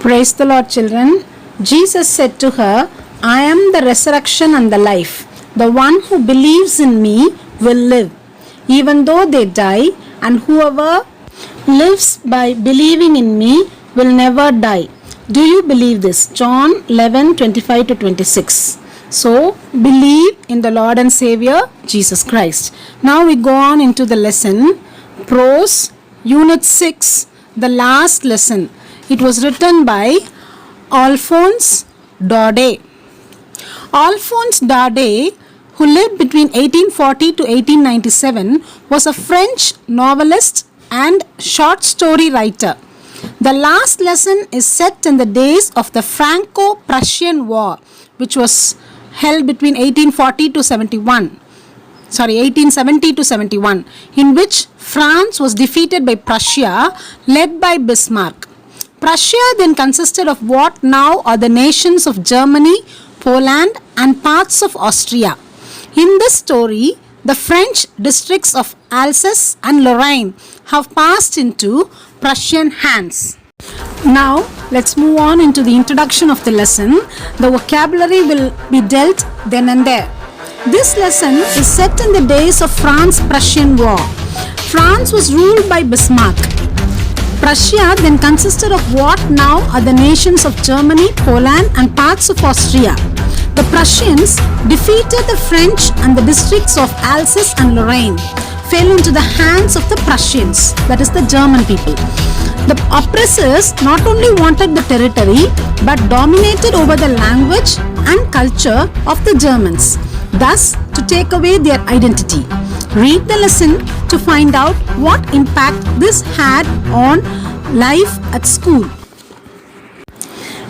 Praise the Lord, children. Jesus said to her, I am the resurrection and the life. The one who believes in me will live, even though they die, and whoever lives by believing in me will never die. Do you believe this? John 11:25-26. So, believe in the Lord and Savior, Jesus Christ. Now we go on into the lesson. Prose, Unit 6, the last lesson. It was written by Alphonse Daudet. Alphonse Daudet, who lived between 1840 to 1897, was a French novelist and short story writer. The last lesson is set in the days of the Franco-Prussian War, which was held between 1870 to 71, in which France was defeated by Prussia, led by Bismarck. Prussia then consisted of what now are the nations of Germany, Poland, and parts of Austria. In this story, the French districts of Alsace and Lorraine have passed into Prussian hands. Now, let's move on into the introduction of the lesson. The vocabulary will be dealt then and there. This lesson is set in the days of France-Prussian War. France was ruled by Bismarck. Prussia then consisted of what now are the nations of Germany, Poland, and parts of Austria. The Prussians defeated the French, and the districts of Alsace and Lorraine fell into the hands of the Prussians, that is the German people. The oppressors not only wanted the territory but dominated over the language and culture of the Germans, thus to take away their identity. Read the lesson to find out what impact this had on life at school.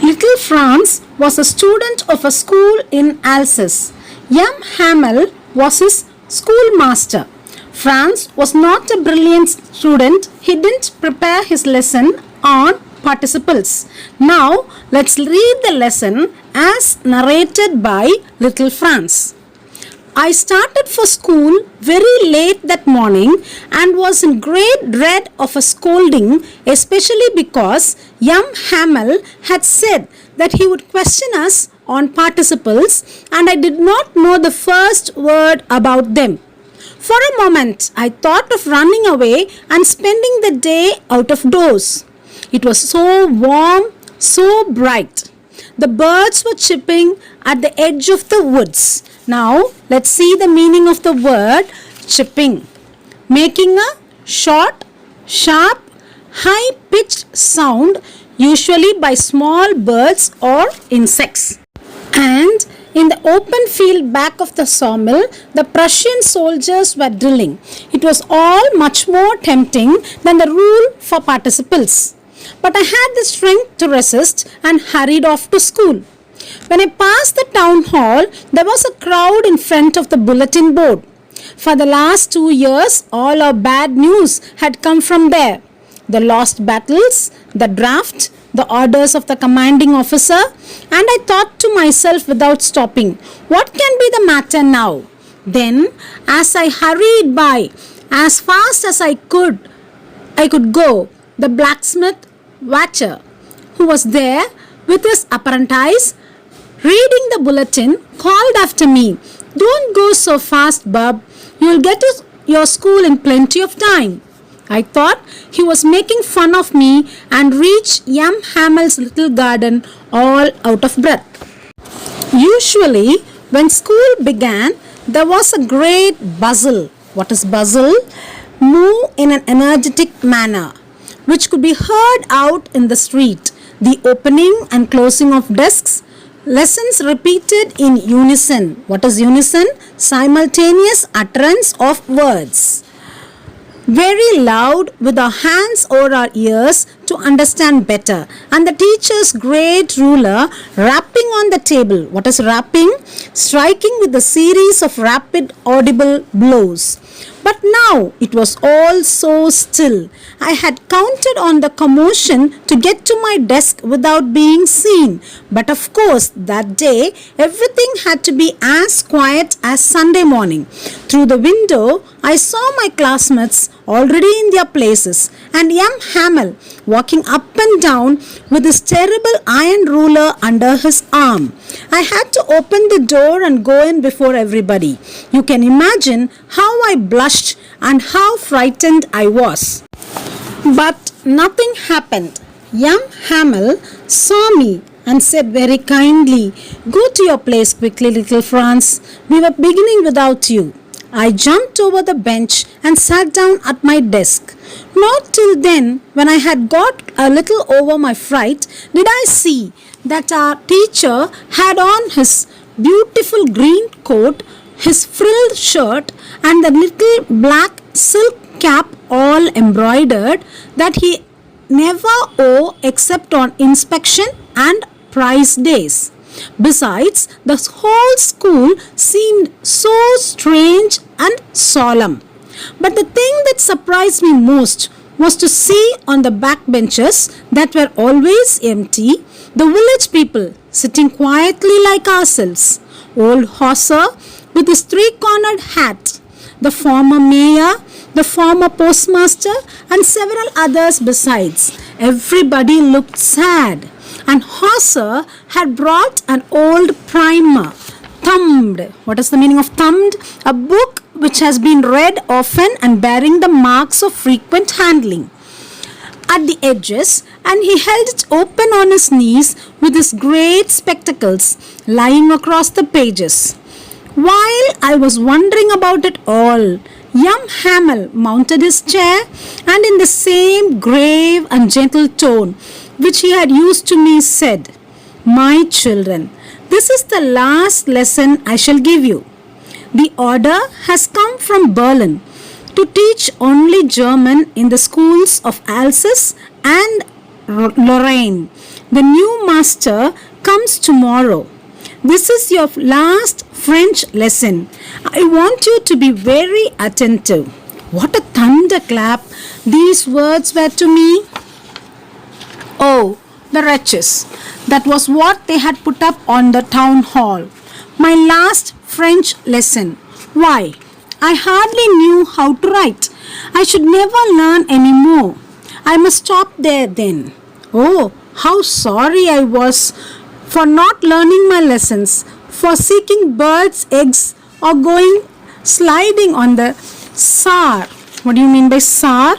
Little Franz was a student of a school in Alsace. M. Hamel was his schoolmaster. Franz was not a brilliant student. He didn't prepare his lesson on participles. Now, let's read the lesson as narrated by Little Franz. I started for school very late that morning and was in great dread of a scolding, especially because young Hamel had said that he would question us on participles, and I did not know the first word about them. For a moment, I thought of running away and spending the day out of doors. It was so warm, so bright. The birds were chirping at the edge of the woods. Now, let's see the meaning of the word chirping. Making a short, sharp, high-pitched sound, usually by small birds or insects. And in the open field back of the sawmill, the Prussian soldiers were drilling. It was all much more tempting than the rule for participles. But I had the strength to resist and hurried off to school. When I passed the town hall, there was a crowd in front of the bulletin board. For the last 2 years, all our bad news had come from there. The lost battles, the draft, the orders of the commanding officer, and I thought to myself without stopping, what can be the matter now? Then, as I hurried by, as fast as I could go, the blacksmith, Watcher, who was there with his apprentice, reading the bulletin, called after me, Don't go so fast, bub. You'll get to your school in plenty of time. I thought he was making fun of me and reached M. Hamel's little garden all out of breath. Usually, when school began, there was a great bustle. What is bustle? Move in an energetic manner, which could be heard out in the street. The opening and closing of desks, lessons repeated in unison. What is unison? Simultaneous utterance of words. Very loud with our hands over our ears to understand better. And the teacher's great ruler rapping on the table. What is rapping? Striking with a series of rapid audible blows. But now it was all so still. I had counted on the commotion to get to my desk without being seen. But of course, that day, everything had to be as quiet as Sunday morning. Through the window, I saw my classmates already in their places and M. Hamel walking up and down with his terrible iron ruler under his arm. I had to open the door and go in before everybody. You can imagine how I blushed and how frightened I was. But nothing happened. M. Hamel saw me and said very kindly, "Go to your place quickly, little Franz. We were beginning without you." I jumped over the bench and sat down at my desk. Not till then, when I had got a little over my fright, did I see that our teacher had on his beautiful green coat, his frilled shirt, and the little black silk cap all embroidered that he never wore except on inspection and prize days. Besides, the whole school seemed so strange and solemn. But the thing that surprised me most was to see on the back benches that were always empty the village people sitting quietly like ourselves. Old Hauser with his three-cornered hat, the former mayor, the former postmaster, and several others besides. Everybody looked sad. And Hauser had brought an old primer, thumbed. What is the meaning of thumbed? A book which has been read often and bearing the marks of frequent handling at the edges, and he held it open on his knees with his great spectacles lying across the pages. While I was wondering about it all, young Hamel mounted his chair and in the same grave and gentle tone which he had used to me said, "My children, this is the last lesson I shall give you. The order has come from Berlin to teach only German in the schools of Alsace and Lorraine. The new master comes tomorrow. This is your last French lesson. I want you to be very attentive." What a thunderclap these words were to me. Oh, the wretches. That was what they had put up on the town hall. My last French lesson. Why, I hardly knew how to write. I should never learn any more. I must stop there then. Oh, how sorry I was for not learning my lessons, for seeking birds' eggs or going sliding on the Saar. What do you mean by Saar?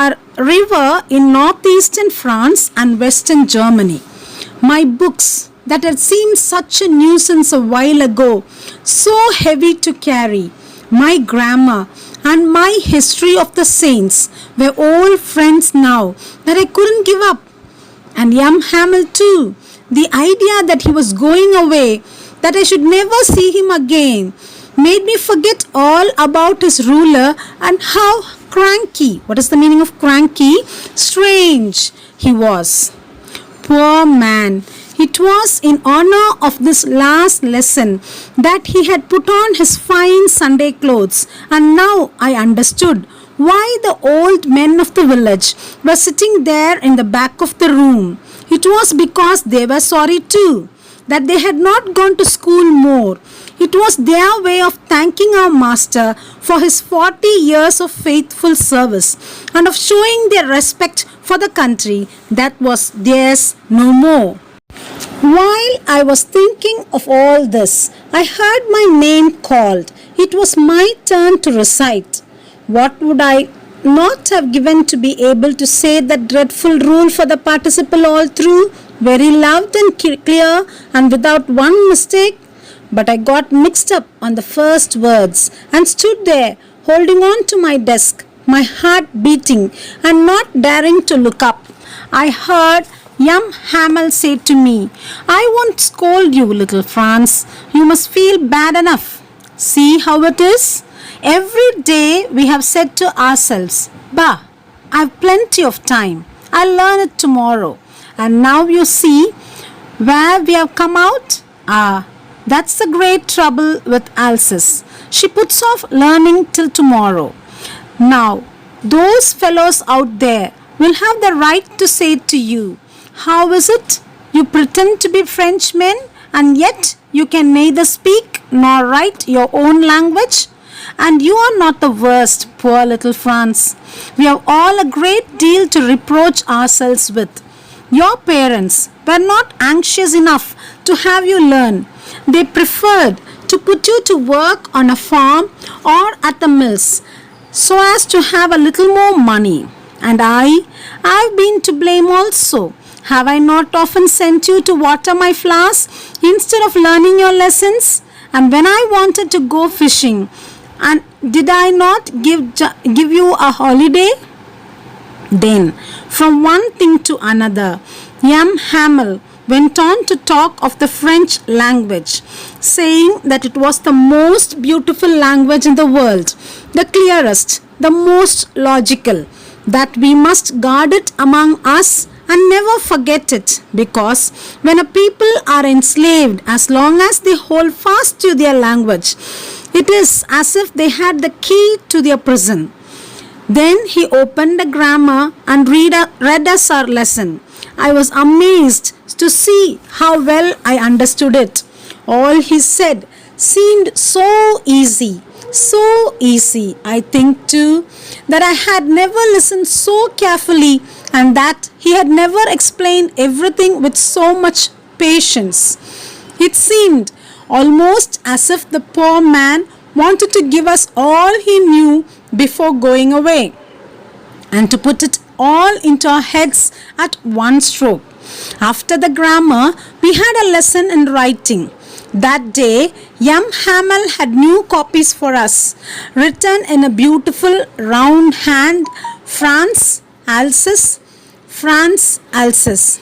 A river in northeastern France and western Germany. My books that had seemed such a nuisance a while ago, so heavy to carry, my grammar and my history of the saints were old friends now that I couldn't give up. And young Hamel too. The idea that he was going away, that I should never see him again, made me forget all about his ruler and how cranky, what is the meaning of cranky? Strange he was. Poor man, it was in honor of this last lesson that he had put on his fine Sunday clothes, and now I understood why the old men of the village were sitting there in the back of the room. It was because they were sorry too that they had not gone to school more. It was their way of thanking our master for his 40 years of faithful service and of showing their respect for the country that was theirs no more. While I was thinking of all this, I heard my name called. It was my turn to recite. What would I not have given to be able to say that dreadful rule for the participle all through, very loud and clear and without one mistake? But I got mixed up on the first words and stood there holding on to my desk, my heart beating and not daring to look up. I heard young Hamel say to me, "I won't scold you, little Franz. You must feel bad enough. See how it is? Every day we have said to ourselves, 'Bah, I've plenty of time. I'll learn it tomorrow.' And now you see where we have come out. That's the great trouble with Alsace. She puts off learning till tomorrow. Now, those fellows out there will have the right to say to you, 'How is it? You pretend to be Frenchmen and yet you can neither speak nor write your own language?' And you are not the worst, poor little Franz. We have all a great deal to reproach ourselves with. Your parents were not anxious enough to have you learn. They preferred to put you to work on a farm or at the mills so as to have a little more money. And I've been to blame also. Have I not often sent you to water my flowers instead of learning your lessons? And when I wanted to go fishing, and did I not give you a holiday? Then, from one thing to another, M. Hamel went on to talk of the French language, saying that it was the most beautiful language in the world, the clearest, the most logical, that we must guard it among us and never forget it, because when a people are enslaved, as long as they hold fast to their language, it is as if they had the key to their prison. Then he opened the grammar and read us our lesson. I was amazed to see how well I understood it. All he said seemed so easy, I think too, that I had never listened so carefully and that he had never explained everything with so much patience. It seemed almost as if the poor man wanted to give us all he knew before going away, and to put it all into our heads at one stroke. After the grammar, we had a lesson in writing. That day, M. Hamel had new copies for us, written in a beautiful round hand, France, Alsace, France, Alsace.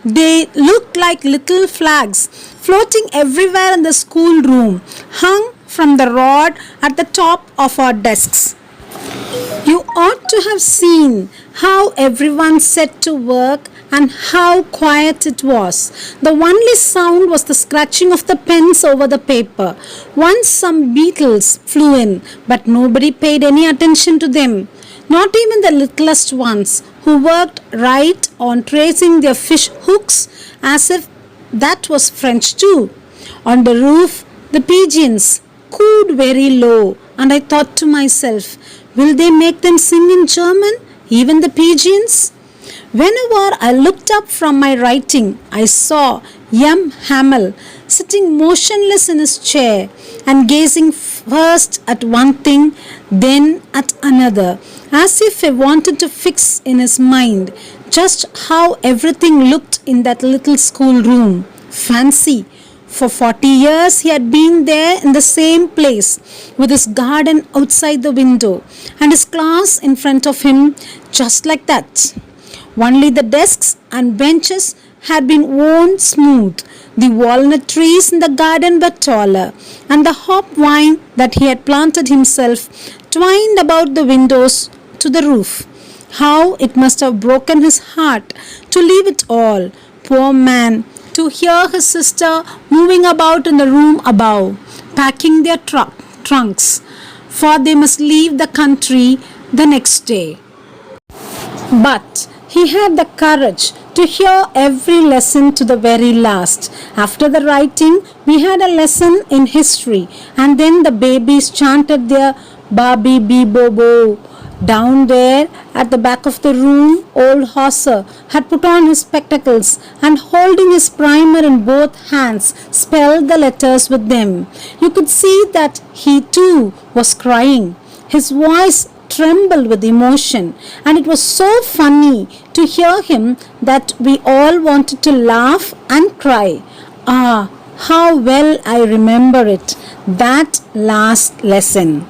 They looked like little flags floating everywhere in the schoolroom, hung from the rod at the top of our desks. You ought to have seen how everyone set to work and how quiet it was. The only sound was the scratching of the pens over the paper. Once some beetles flew in, but nobody paid any attention to them. Not even the littlest ones, who worked right on tracing their fish hooks as if that was French too. On the roof, the pigeons cooed very low, and I thought to myself, will they make them sing in German, even the pigeons? Whenever I looked up from my writing, I saw M. Hamel sitting motionless in his chair and gazing first at one thing, then at another, as if he wanted to fix in his mind just how everything looked in that little schoolroom. Fancy! For 40 years he had been there in the same place, with his garden outside the window and his class in front of him, just like that. Only the desks and benches had been worn smooth. The walnut trees in the garden were taller, and the hop vine that he had planted himself twined about the windows to the roof. How it must have broken his heart to leave it all, poor man, to hear his sister moving about in the room above, packing their trunks, for they must leave the country the next day. But he had the courage to hear every lesson to the very last. After the writing, we had a lesson in history, and then the babies chanted their Babi Bi Bobo. Down there at the back of the room, old Hauser had put on his spectacles and, holding his primer in both hands, spelled the letters with them. You could see that he too was crying. His voice trembled with emotion, and it was so funny to hear him that we all wanted to laugh and cry. Ah, how well I remember it, that last lesson.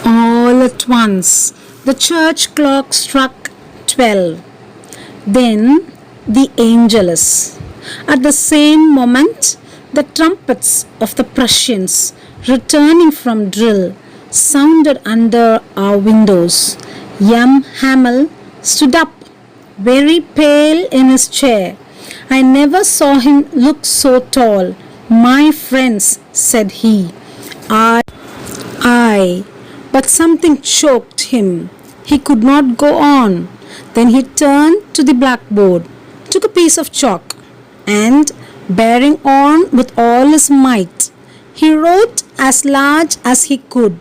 All at once, the church clock struck 12. Then the Angelus. At the same moment, the trumpets of the Prussians, returning from drill, sounded under our windows. M. Hamel stood up, very pale in his chair. I never saw him look so tall. My friends, said he. I, but something choked him. He could not go on. Then he turned to the blackboard, took a piece of chalk, and, bearing on with all his might, he wrote as large as he could,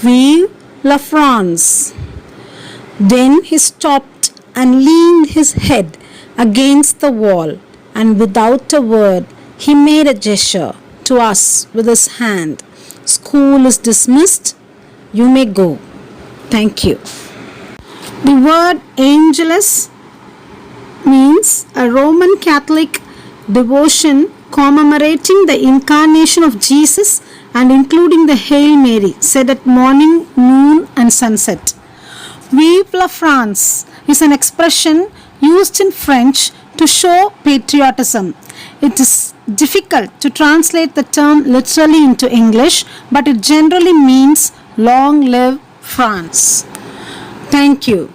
Vive la France. Then he stopped and leaned his head against the wall, and without a word, he made a gesture to us with his hand. School is dismissed. You may go. Thank you. The word Angelus means a Roman Catholic devotion commemorating the incarnation of Jesus and including the Hail Mary said at morning, noon, and sunset. Vive la France is an expression used in French to show patriotism. It is difficult to translate the term literally into English, but it generally means long live France. Thank you.